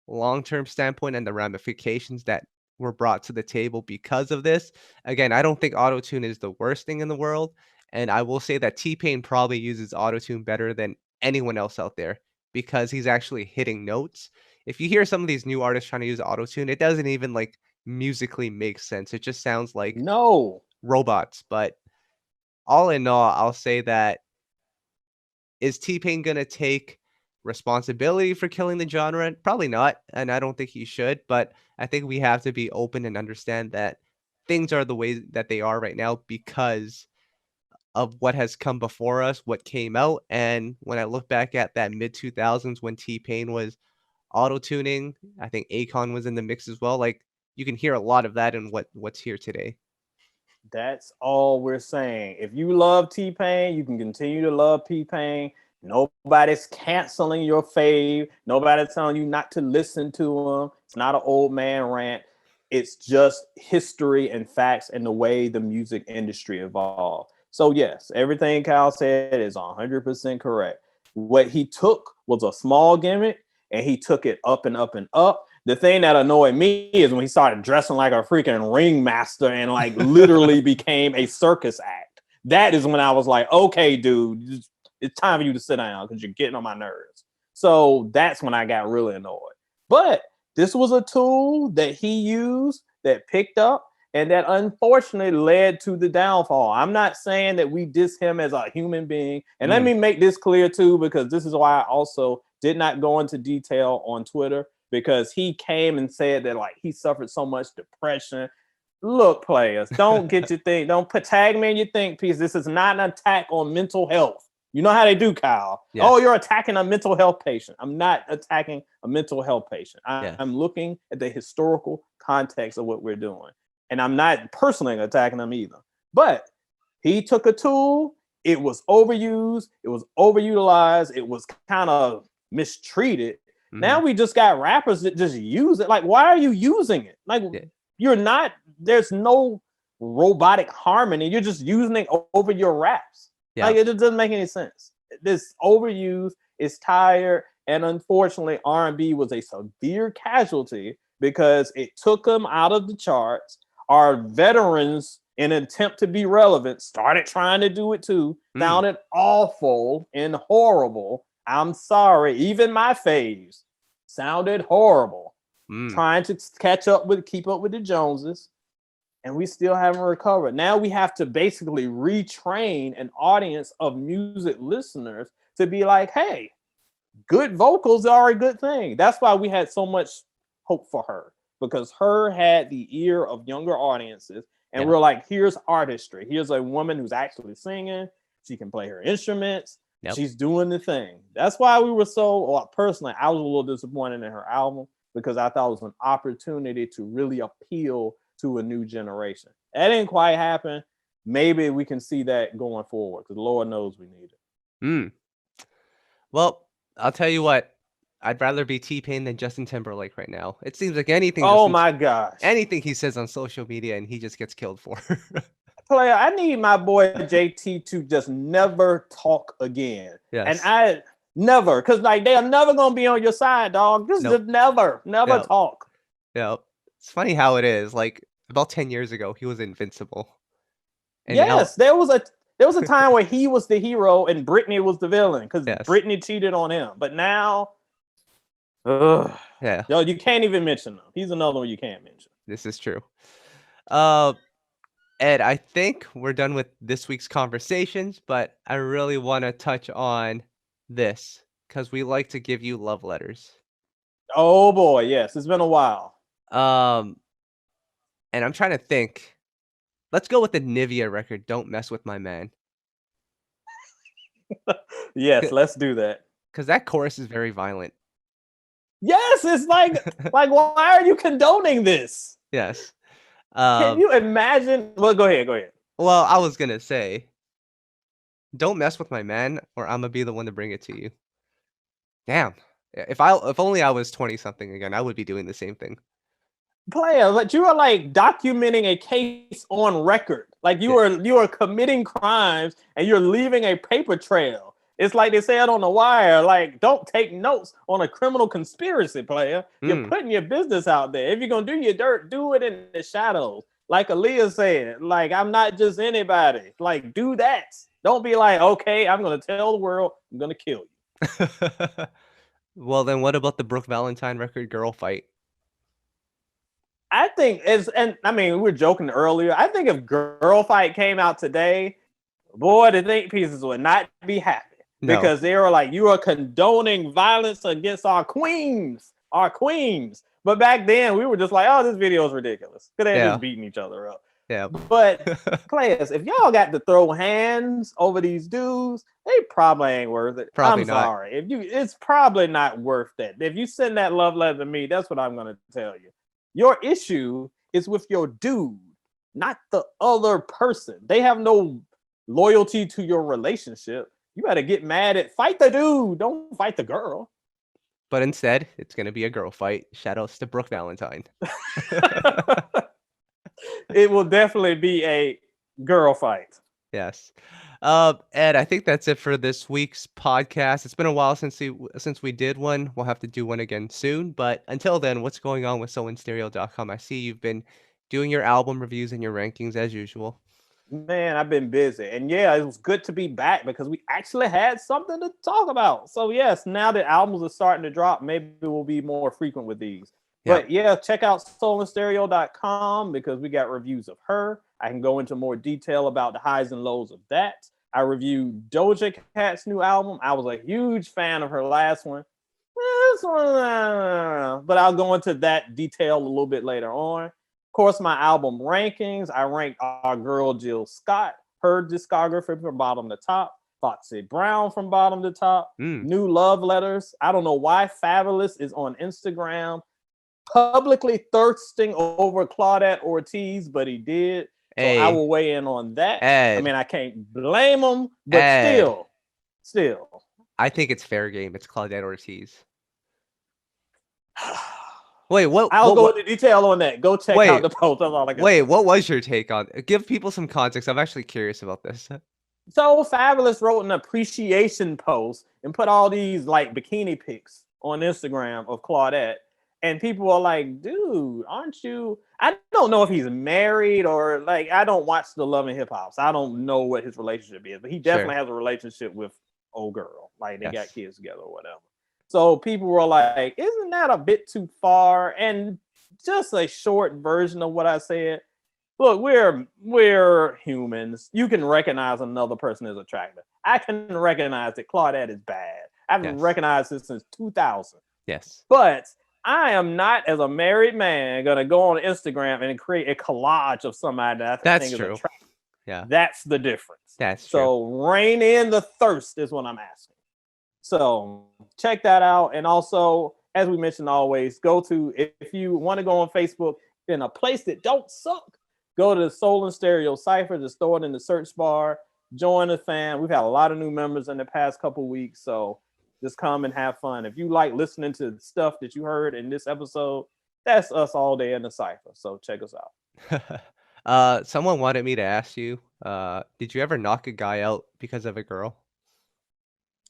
long-term standpoint and the ramifications that were brought to the table because of this. Again, I don't think autotune is the worst thing in the world, and I will say that T-Pain probably uses autotune better than anyone else out there because he's actually hitting notes. If you hear some of these new artists trying to use autotune, it doesn't even like musically make sense. It just sounds like No, robots. But all in all, I'll say that is T-Pain gonna take responsibility for killing the genre? Probably not, and I don't think he should, but I think we have to be open and understand that things are the way that they are right now because of what has come before us, what came out, and when I look back at that mid-2000s when T-Pain was auto-tuning, I think Akon was in the mix as well, like, you can hear a lot of that in what's here today. that's all we're saying. If you love T-Pain, you can continue to love T-Pain. Nobody's canceling your fave. Nobody's telling you not to listen to him. It's not an old man rant. It's just history and facts and the way the music industry evolved. So yes, everything Kyle said is 100% correct. What he took was a small gimmick and he took it up and up and up. The thing that annoyed me is when he started dressing like a freaking ringmaster and like literally became a circus act. That is when I was like, okay, dude, it's time for you to sit down because you're getting on my nerves. So that's when I got really annoyed. But this was a tool that he used that picked up and that unfortunately led to the downfall. I'm not saying that we diss him as a human being. And let Mm, me make this clear too, because this is why I also did not go into detail on Twitter, because he came and said that like he suffered so much depression. Look, players, don't get your thing, don't put tag me in your think piece. This is not an attack on mental health. You know how they do, Kyle. Oh, yes, you're attacking a mental health patient. I'm not attacking a mental health patient. yes. I'm looking at the historical context of what we're doing. And I'm not personally attacking them either. But he took a tool, it was overused, it was overutilized, it was kind of mistreated. Now Mhm, we just got rappers that just use it. Like, why are you using it? Like, yeah, you're not, there's no robotic harmony. You're just using it over your raps. yeah, Like, it just doesn't make any sense. This overuse is tired. And unfortunately, R&B was a severe casualty because it took them out of the charts. Our veterans, in an attempt to be relevant, started trying to do it too. mm, Sounded awful and horrible. I'm sorry. Even my faves sounded horrible. mm, Trying to keep up with the Joneses, and we still haven't recovered. Now we have to basically retrain an audience of music listeners to be like, hey, good vocals are a good thing. That's why we had so much hope for her, because her had the ear of younger audiences. And yeah, we're like, here's artistry. Here's a woman who's actually singing. She can play her instruments. yep, She's doing the thing. That's why we were so, well, personally, I was a little disappointed in her album because I thought it was an opportunity to really appeal to a new generation. That didn't quite happen. Maybe we can see that going forward because Lord knows we need it. Mm. Well, I'll tell you what. I'd rather be T-Pain than Justin Timberlake right now. It seems like Oh my gosh. anything he says on social media and he just gets killed for. Player, I need my boy JT to just never talk again. And Yes. I never, because like they are never gonna be on your side, dog. Just never talk. Yeah. It's funny how it is. Like about 10 years ago, he was invincible. And now Yes, there was a time where he was the hero and Britney was the villain because yes. Britney cheated on him. But now, yo, you can't even mention him. He's another one you can't mention. This is true. Ed, I think we're done with this week's conversations, but I really want to touch on this because we like to give you love letters. Oh boy, yes, it's been a while. And I'm trying to think. Let's go with the Nivea record, Don't Mess With My Man. Yes, let's do that. Because that chorus is very violent. Yes, it's like why are you condoning this? Yes. Can you imagine? Well, go ahead. Well, I was gonna say, don't mess with my man, or I'm gonna be the one to bring it to you. Damn. If only I was 20 something again, I would be doing the same thing. Player, but you are like documenting a case on record. Like you are committing crimes and you're leaving a paper trail. It's like they said on The Wire, like, don't take notes on a criminal conspiracy, player. You're putting your business out there. If you're going to do your dirt, do it in the shadows. Like Aaliyah said, like, I'm not just anybody. Like, do that. Don't be like, okay, I'm going to tell the world I'm going to kill you. Well, then what about the Brooke Valentine record, Girl Fight? I think we were joking earlier. I think if Girl Fight came out today, boy, the think pieces would not be happy. No. Because they were like, you are condoning violence against our queens. But back then, we were just like, oh, this video is ridiculous. Because they're just beating each other up. Yeah. But players, if y'all got to throw hands over these dudes, they probably ain't worth it. I'm sorry. It's probably not worth that. If you send that love letter to me, that's what I'm going to tell you. Your issue is with your dude, not the other person. They have no loyalty to your relationship. You got to get mad fight the dude. Don't fight the girl. But instead, it's going to be a girl fight. Shoutouts to Brooke Valentine. It will definitely be a girl fight. Yes. Ed, I think that's it for this week's podcast. It's been a while since we did one. We'll have to do one again soon. But until then, what's going on with soulinstereo.com? I see you've been doing your album reviews and your rankings as usual. Man, I've been busy. And yeah, it was good to be back because we actually had something to talk about. So yes, now that albums are starting to drop, maybe we'll be more frequent with these. Yeah. But yeah, check out soulinstereo.com because we got reviews of H.E.R. I can go into more detail about the highs and lows of that. I reviewed Doja Cat's new album. I was a huge fan of her last one. This one, but I'll go into that detail a little bit later on. Of course, my album rankings. I ranked our girl Jill Scott, her discography from bottom to top. Foxy Brown from bottom to top. New love letters. I don't know why Fabulous is on Instagram publicly thirsting over Claudette Ortiz, but he did. So I will weigh in on that. Ed, I mean, I can't blame him, but still. I think it's fair game. It's Claudette Ortiz. Wait, what? I'll go into detail on that. Go check out the post. That's all I got. Wait, what was your take on it? Give people some context. I'm actually curious about this. So Fabulous wrote an appreciation post and put all these like bikini pics on Instagram of Claudette. And people are like, dude, aren't you? I don't know if he's married or like, I don't watch the Love and Hip Hop. So I don't know what his relationship is, but he definitely has a relationship with old girl. Like they got kids together or whatever. So people were like, isn't that a bit too far? And just a short version of what I said. Look, we're humans. You can recognize another person as attractive. I can recognize that Claudette is bad. I've recognized this since 2000. Yes. But I am not, as a married man, going to go on Instagram and create a collage of somebody that I think is attractive. Yeah. That's the difference. That's true. So rein in the thirst is what I'm asking. So check that out. And also, as we mentioned always, if you want to go on Facebook, in a place that don't suck, go to the Soul and Stereo Cypher, just throw it in the search bar, join the fan. We've had a lot of new members in the past couple weeks, so just come and have fun. If you like listening to the stuff that you heard in this episode, that's us all day in the cypher. So check us out. Someone wanted me to ask you, did you ever knock a guy out because of a girl?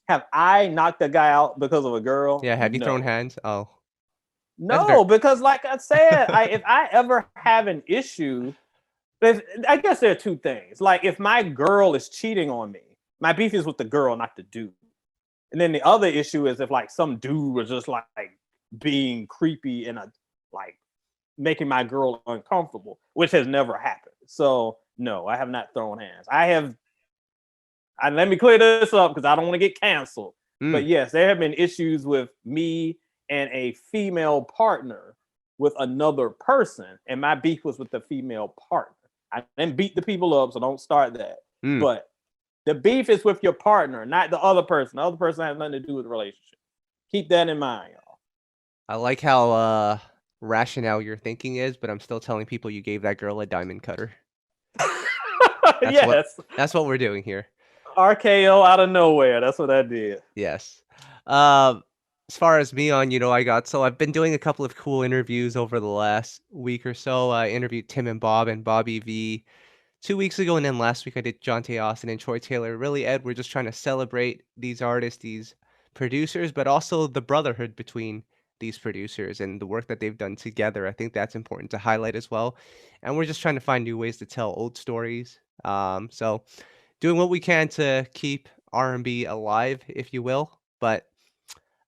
Have I knocked a guy out because of a girl? Yeah, have you thrown No. hands? Oh, that's very No, because like I said, if I ever have an issue, I guess there are two things. Like if my girl is cheating on me, my beef is with the girl, not the dude. And then the other issue is if like some dude was just like being creepy and like making my girl uncomfortable, which has never happened. So no, I have not thrown hands. Let me clear this up because I don't want to get canceled. But yes, there have been issues with me and a female partner with another person, and my beef was with the female partner. I didn't beat the people up, so don't start that. But the beef is with your partner, not the other person. The other person has nothing to do with the relationship. Keep that in mind, y'all. I like how rationale your thinking is, but I'm still telling people you gave that girl a diamond cutter. Yes. That's what we're doing here. RKO out of nowhere. That's what I did. Yes. As far as me on, I've been doing a couple of cool interviews over the last week or so. I interviewed Tim and Bob and Bobby V 2 weeks ago, and then last week I did Jonte Austin and Troy Taylor. Really, Ed, we're just trying to celebrate these artists, these producers, but also the brotherhood between these producers and the work that they've done together. I think that's important to highlight as well. And we're just trying to find new ways to tell old stories. So doing what we can to keep R&B alive, if you will. But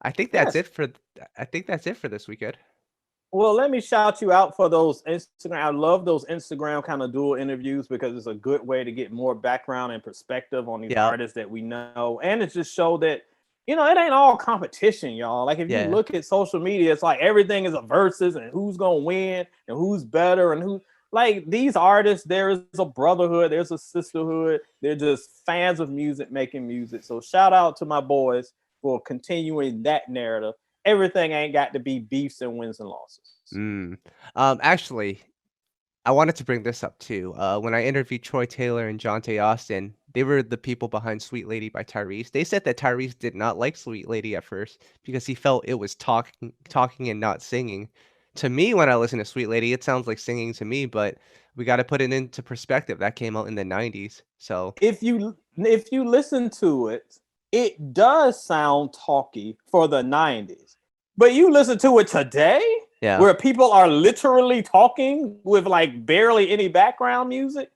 I think that's it for this weekend. Well, let me shout you out for those Instagram. I love those Instagram kind of dual interviews because it's a good way to get more background and perspective on these artists that we know. And it just show that, it ain't all competition, y'all. Like if you look at social media, it's like everything is a versus and who's going to win and who's better and who. Like these artists, there is a brotherhood, there's a sisterhood. They're just fans of music, making music. So shout out to my boys for continuing that narrative. Everything ain't got to be beefs and wins and losses. Actually, I wanted to bring this up too. When I interviewed Troy Taylor and Jonte Austin, they were the people behind Sweet Lady by Tyrese. They said that Tyrese did not like Sweet Lady at first because he felt it was talking and not singing. To me, when I listen to Sweet Lady, it sounds like singing to me, but we got to put it into perspective. That came out in the 90s. So if you listen to it, it does sound talky for the 90s. But you listen to it today, where people are literally talking with like barely any background music.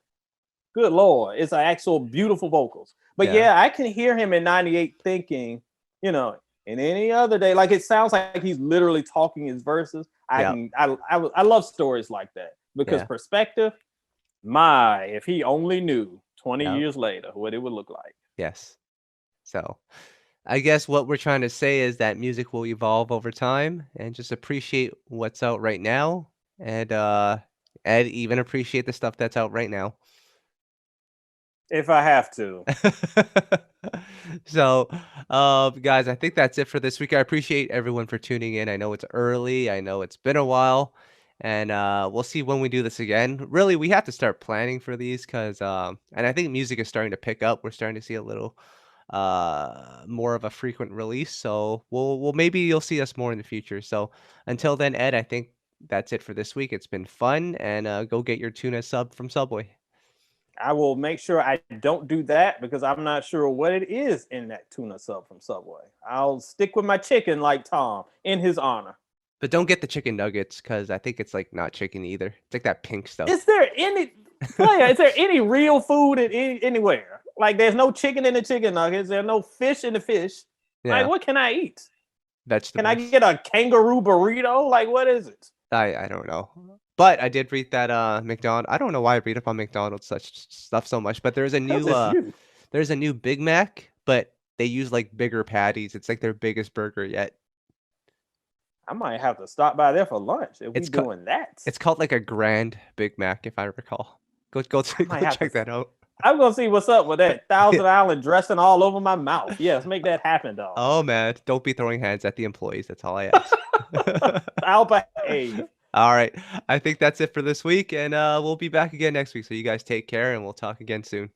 Good Lord, it's an actual beautiful vocals. But I can hear him in 98 thinking, in any other day, like it sounds like he's literally talking his verses. I love stories like that because perspective, if he only knew 20 years later what it would look like. Yes. So I guess what we're trying to say is that music will evolve over time and just appreciate what's out right now. And Ed, even appreciate the stuff that's out right now. If I have to. So, guys, I think that's it for this week. I appreciate everyone for tuning in. I know it's early. I know it's been a while. And we'll see when we do this again. Really, we have to start planning for these because, and I think music is starting to pick up. We're starting to see a little more of a frequent release. So we'll maybe you'll see us more in the future. So until then, Ed, I think that's it for this week. It's been fun, and go get your tuna sub from Subway. I will make sure I don't do that because I'm not sure what it is in that tuna sub from Subway. I'll stick with my chicken like Tom in his honor. But don't get the chicken nuggets because I think it's like not chicken either. It's like that pink stuff. Is there any real food anywhere? Like there's no chicken in the chicken nuggets. There's no fish in the fish. Yeah. Like what can I eat? Vegetables. Can I get a kangaroo burrito? Like what is it? I don't know. But I did read that McDonald's. I don't know why I read up on McDonald's such stuff so much, but there's a new Big Mac, but they use like bigger patties. It's like their biggest burger yet. I might have to stop by there for lunch if we're doing that. It's called like a Grand Big Mac, if I recall. Go check that out. I'm gonna see what's up with that Thousand Island dressing all over my mouth. Yes, make that happen, dog. Oh man, don't be throwing hands at the employees. That's all I ask. I'll behave. All right. I think that's it for this week, and we'll be back again next week. So you guys take care, and we'll talk again soon.